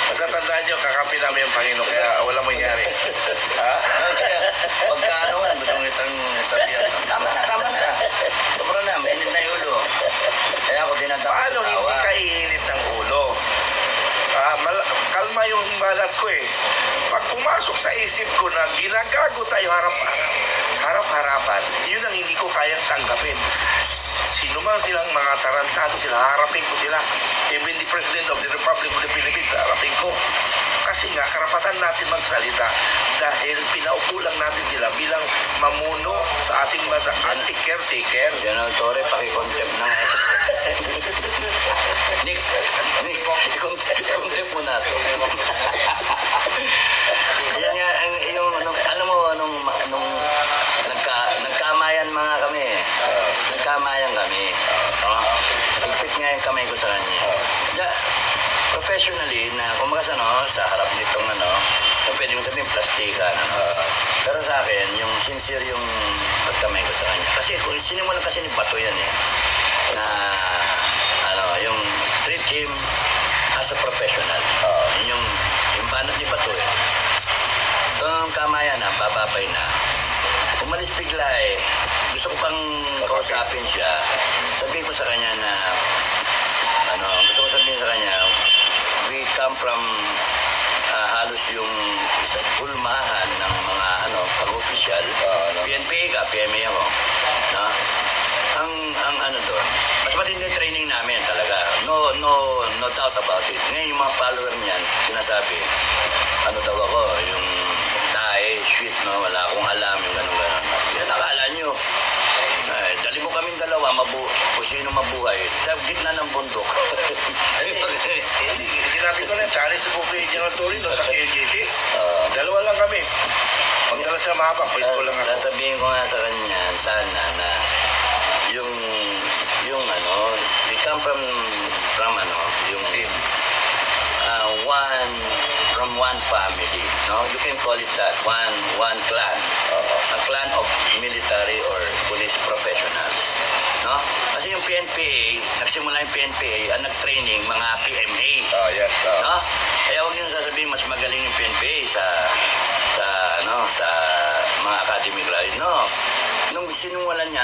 Basta tandaan nyo, kakampi namin yung Panginoon, kaya walang mangyari. Ha? Kaya, pagka ano nga, gusto mo itang sabihan. Tama na. Sobra na, mainit na yung ulo. Kaya ako dinadama Paano sa hindi tawa. ka iinit ng ulo? Kalma yung balat ko eh. Pag pumasok sa isip ko na ginagago tayo harap-harapan, yun ang hindi ko kayang tanggapin. Sino man silang mga tarantado sila, harapin ko sila. Even the President of the Republic of the Philippines, harapin ko. Kasi nga, karapatan natin magsalita dahil pinaupo lang natin sila bilang mamuno sa ating bansa, anti-caretaker. General Torre, pakikontempt na nga. Nick, i-contempt mo na ito. Yan nga, yung, alam mo, nung nagkamayan mga kami. Nagkamayan kami. Higpit nga yung kamay ko sa kanya. Professionally, na kumakas sa harap nitong pwede mo sabihin plastikan. Pero sa akin, yung sincere yung pagkamay ko sa kanya. Kasi sinimulan kasi ni Bato yan eh. Na yung treat him as a professional. Yung banat ni Bato eh. Yung kamayan na, bababay na. Umalis bigla eh. Gusto ko pang kausapin siya. Sabihin ko sa kanya na gusto ko sabihin sa kanya, we come from halos yung isang pulmahan ng mga pag-official. PNPA ka, PMA ako. No? Ang doon, mas matindi yung training namin talaga. No doubt about it. Ngayon yung mga follower niyan, sinasabi, daw ako, yung tae, shit, no? Wala akong alam, yung gano'n. Yan nakala nyo. Dali mo kaming dalawa, kung sino mabuhay, sa gitna ng bundok. Sinabi ko na, challenge po kay General Torino sa KJC. Dalawa lang kami. Magdala sa mahaba, pwesto lang ako. Sasabihin ko nga sa kanya, sana na yung we come from yung one family, no? You can call it that, one clan. A clan of military or police professionals, no? Kasi yung PNPA, nagsimula yung PNPA, ang nag-training mga PMA. Yes. No? Kaya huwag niyo sasabihin mas magaling yung PNPA sa mga academic life. No. Nung sinuwalan niya,